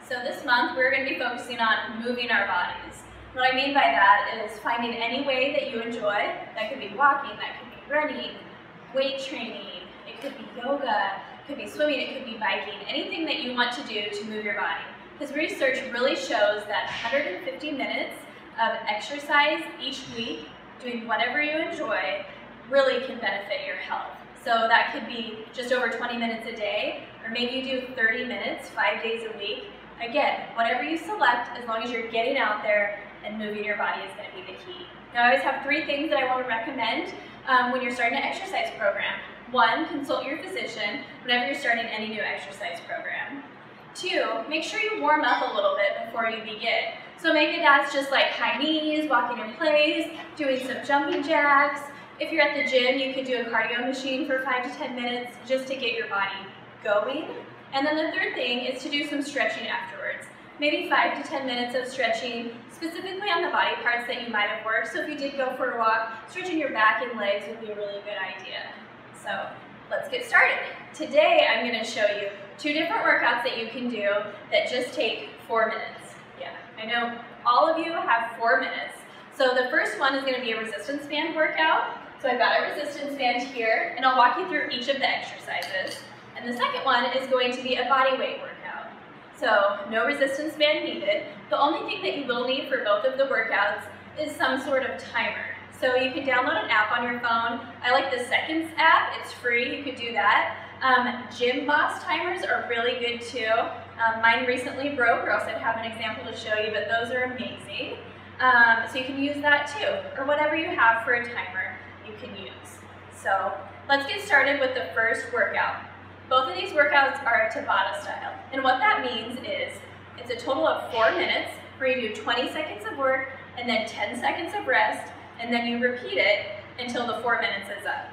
So this month we're going to be focusing on moving our bodies. What I mean by that is finding any way that you enjoy. That could be walking, that could be running, weight training, it could be yoga, it could be swimming, it could be biking, anything that you want to do to move your body. Because research really shows that 150 minutes of exercise each week, doing whatever you enjoy, really can benefit your health. So that could be just over 20 minutes a day, or maybe you do 30 minutes, 5 days a week. Again, whatever you select, as long as you're getting out there and moving your body is going to be the key. Now I always have 3 things that I want to recommend when you're starting an exercise program. 1, consult your physician whenever you're starting any new exercise program. 2, make sure you warm up a little bit before you begin. So maybe that's just like high knees, walking in place, doing some jumping jacks. If you're at the gym, you could do a cardio machine for 5 to 10 minutes just to get your body going. And then the 3rd thing is to do some stretching afterwards. Maybe 5 to 10 minutes of stretching, specifically on the body parts that you might have worked. So if you did go for a walk, stretching your back and legs would be a really good idea. So let's get started. Today I'm going to show you 2 different workouts that you can do that just take 4 minutes. Yeah, I know all of you have 4 minutes. So the first one is going to be a resistance band workout. So I've got a resistance band here, and I'll walk you through each of the exercises. And the second one is going to be a body weight workout. So no resistance band needed. The only thing that you will need for both of the workouts is some sort of timer. So you can download an app on your phone. I like the Seconds app, it's free, you could do that. Gymboss timers are really good too. Mine recently broke, or else I'd have an example to show you, but those are amazing. So you can use that too, or whatever you have for a timer you can use. So let's get started with the first workout. Both of these workouts are Tabata style, and what that means is it's a total of 4 minutes where you do 20 seconds of work and then 10 seconds of rest, and then you repeat it until the 4 minutes is up.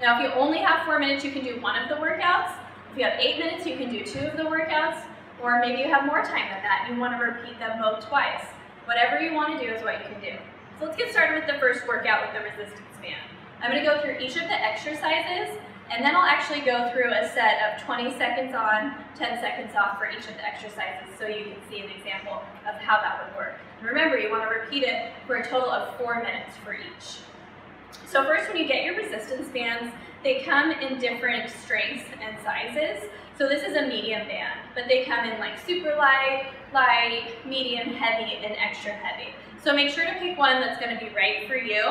Now if you only have 4 minutes, you can do one of the workouts. If you have 8 minutes, you can do 2 of the workouts, or maybe you have more time than that and you want to repeat them both twice. Whatever you want to do is what you can do. So let's get started with the first workout with the resistance band. I'm going to go through each of the exercises, and then I'll actually go through a set of 20 seconds on, 10 seconds off for each of the exercises so you can see an example of how that would work. And remember, you want to repeat it for a total of 4 minutes for each. So first, when you get your resistance bands, they come in different strengths and sizes. So this is a medium band, but they come in like super light, light, medium, heavy, and extra heavy. So make sure to pick one that's going to be right for you.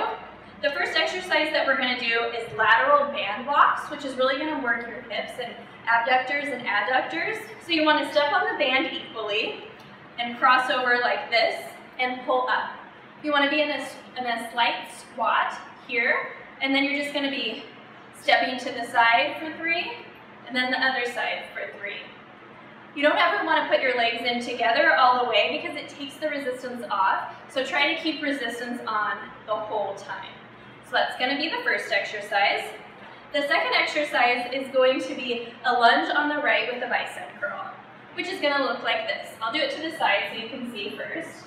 The first exercise that we're going to do is lateral band walks, which is really going to work your hips and abductors and adductors. So you want to step on the band equally and cross over like this and pull up. You want to be in a slight squat here, and then you're just going to be stepping to the side for 3, and then the other side for 3. You don't ever want to put your legs in together all the way because it takes the resistance off, so try to keep resistance on the whole time. So that's going to be the first exercise. The second exercise is going to be a lunge on the right with a bicep curl, which is going to look like this. I'll do it to the side so you can see first.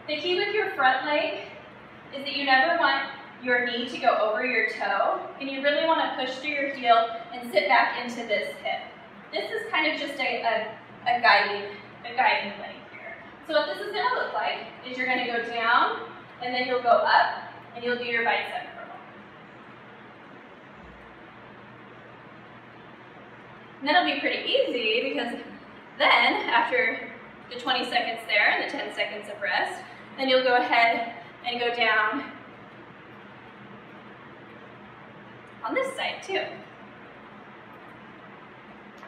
The key with your front leg is that you never want your knee to go over your toe, and you really want to push through your heel and sit back into this hip. This is kind of just a guiding leg here. So what this is going to look like is you're going to go down, and then you'll go up, and you'll do your bicep curl. And that'll be pretty easy because then, after the 20 seconds there and the 10 seconds of rest, then you'll go ahead and go down on this side too.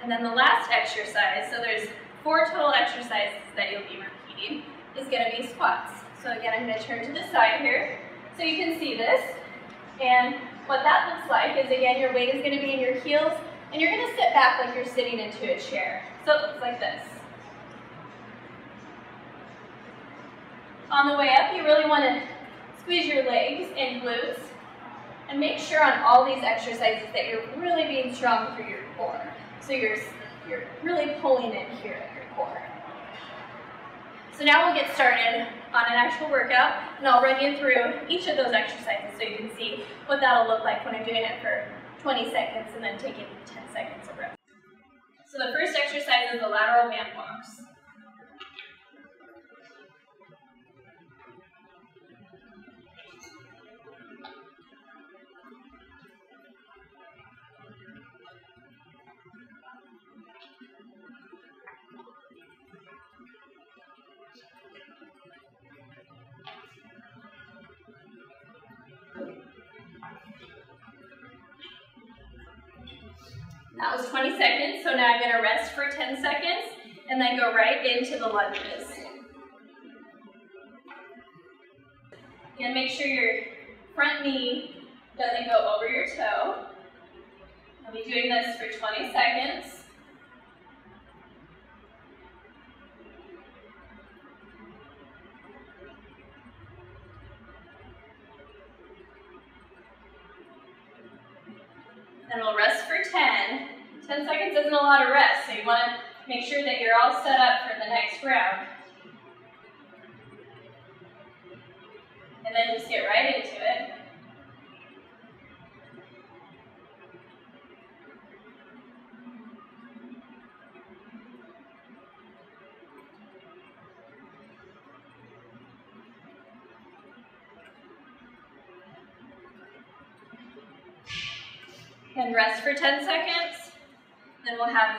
And then the last exercise, so there's 4 total exercises that you'll be repeating, is going to be squats. So again, I'm going to turn to the side here so you can see this. And what that looks like is, again, your weight is going to be in your heels, and you're going to sit back like you're sitting into a chair. So it looks like this. On the way up, you really want to squeeze your legs and glutes, and make sure on all these exercises that you're really being strong through your core. So you're really pulling in here at your core. So now we'll get started on an actual workout, and I'll run you through each of those exercises so you can see what that'll look like when I'm doing it for 20 seconds and then taking 10 seconds of rest. So the first exercise is the lateral band walks. That was 20 seconds, so now I'm going to rest for 10 seconds and then go right into the lunges. And make sure your front knee doesn't go over your toe. I'll be doing this for 20 seconds. Then we'll rest for 10. 10 seconds isn't a lot of rest, so you want to make sure that you're all set up for the next round. And then just get right into it. And rest for 10 seconds. Then we'll have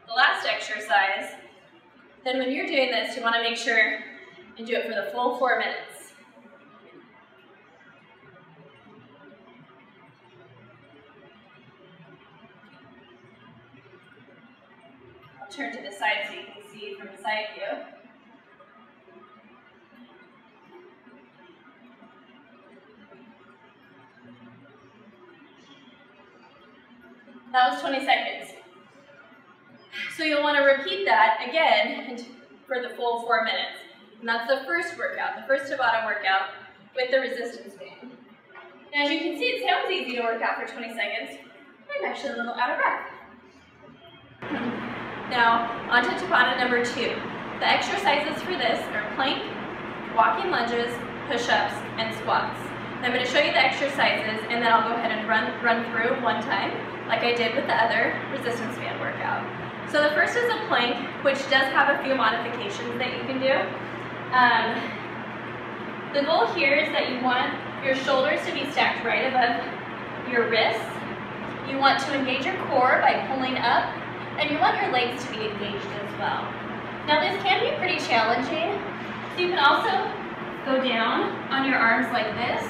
the last exercise. Then when you're doing this, you want to make sure and do it for the full 4 minutes. I'll turn to the side so you can see from the side view. That was 20 seconds. So you'll want to repeat that again for the full 4 minutes. And that's the first workout, the first to bottom workout with the resistance band. And as you can see, it sounds easy to work out for 20 seconds. I'm actually a little out of breath. Now, on to Tabata number 2. The exercises for this are plank, walking lunges, push-ups, and squats. And I'm going to show you the exercises, and then I'll go ahead and run through one time, like I did with the other resistance band workout. So the first is a plank, which does have a few modifications that you can do. The goal here is that you want your shoulders to be stacked right above your wrists. You want to engage your core by pulling up, and you want your legs to be engaged as well. Now this can be pretty challenging, so you can also go down on your arms like this,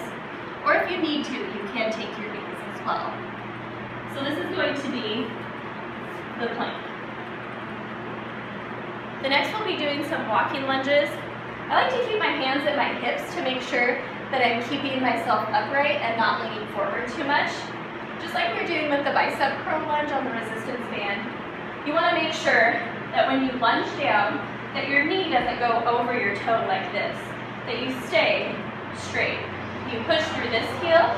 or if you need to, you can take your knees as well. So this is going to be the plank. The next we'll be doing some walking lunges. I like to keep my hands at my hips to make sure that I'm keeping myself upright and not leaning forward too much. Just like you're doing with the bicep curl lunge on the resistance band, you want to make sure that when you lunge down, that your knee doesn't go over your toe like this, that you stay straight. You push through this heel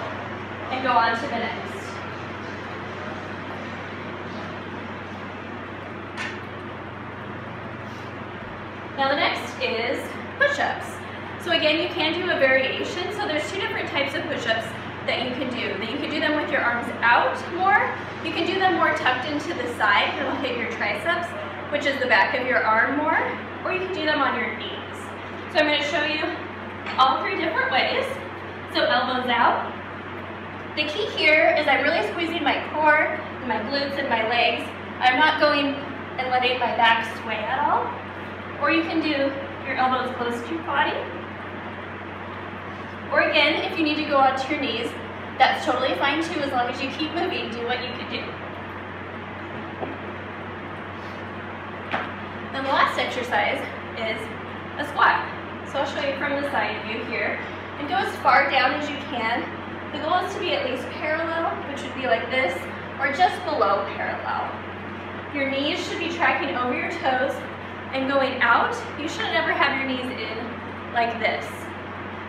and go on to the next. Now the next is push-ups. So again, you can do a variation. So there's 2 different types of push-ups that you can do. You can do them with your arms out more. You can do them more tucked into the side. It'll hit your triceps, which is the back of your arm more. Or you can do them on your knees. So I'm going to show you all 3 different ways. So elbows out. The key here is I'm really squeezing my core, and my glutes, and my legs. I'm not going and letting my back sway at all. Or you can do your elbows close to your body. Or again, if you need to go onto your knees, that's totally fine too, as long as you keep moving, do what you can do. Then the last exercise is a squat. So I'll show you from the side view here. And go as far down as you can. The goal is to be at least parallel, which would be like this, or just below parallel. Your knees should be tracking over your toes, and going out, you should never have your knees in like this.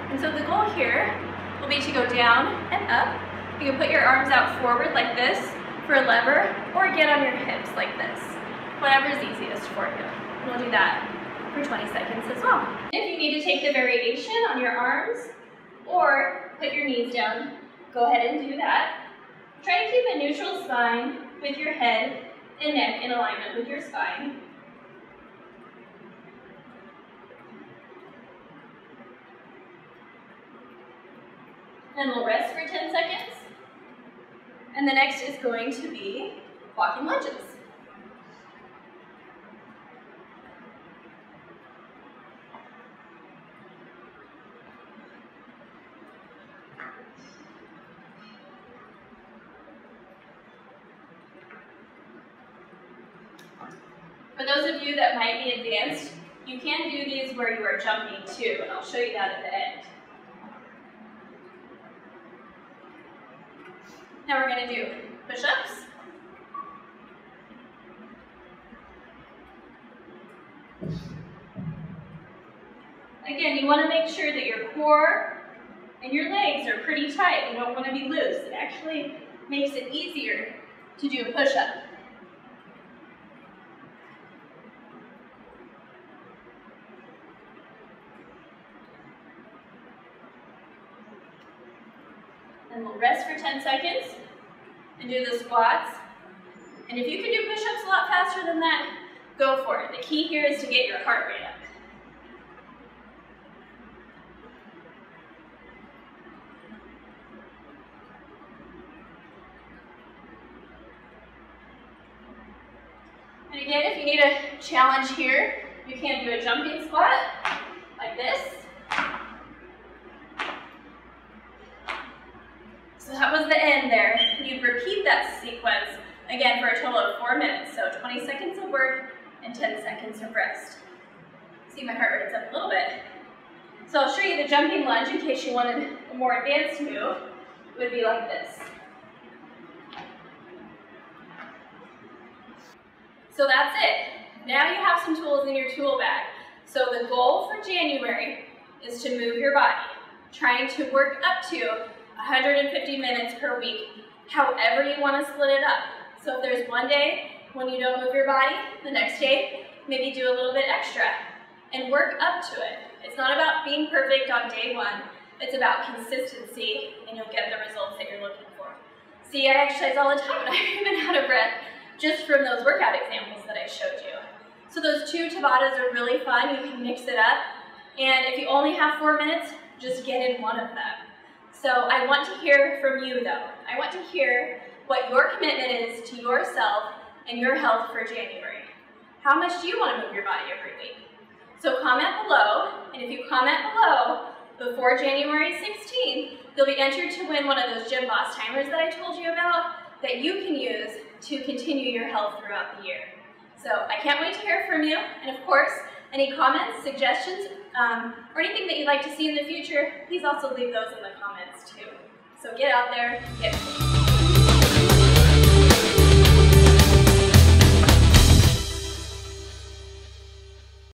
And so the goal here will be to go down and up. You can put your arms out forward like this for a lever, or get on your hips like this. Whatever is easiest for you. And we'll do that for 20 seconds as well. If you need to take the variation on your arms, or put your knees down, go ahead and do that. Try to keep a neutral spine with your head and neck in alignment with your spine. Then we'll rest for 10 seconds. And the next is going to be walking lunges. For those of you that might be advanced, you can do these where you are jumping too, and I'll show you that at the end. Now we're going to do push-ups. Again, you want to make sure that your core and your legs are pretty tight. You don't want to be loose. It actually makes it easier to do a push-up. And we'll rest for 10 seconds and do the squats. And if you can do push-ups a lot faster than that, go for it. The key here is to get your heart rate up. And again, if you need a challenge here, you can do a jumping squat like this. So that was the end there. You'd repeat that sequence again for a total of 4 minutes. So 20 seconds of work and 10 seconds of rest. See, my heart rate's up a little bit. So I'll show you the jumping lunge in case you wanted a more advanced move. It would be like this. So that's it. Now you have some tools in your tool bag. So the goal for January is to move your body, trying to work up to 150 minutes per week, however you want to split it up. So if there's one day when you don't move your body, the next day, maybe do a little bit extra and work up to it. It's not about being perfect on day one. It's about consistency, and you'll get the results that you're looking for. See, I exercise all the time and I'm even out of breath just from those workout examples that I showed you. So those 2 Tabatas are really fun. You can mix it up. And if you only have 4 minutes, just get in one of them. So I want to hear from you though. I want to hear what your commitment is to yourself and your health for January. How much do you want to move your body every week? So comment below, and if you comment below before January 16th, you'll be entered to win one of those Gymboss Timers that I told you about that you can use to continue your health throughout the year. So I can't wait to hear from you, and of course, any comments, suggestions, or anything that you'd like to see in the future, please also leave those in the comments too. So get out there, get fit.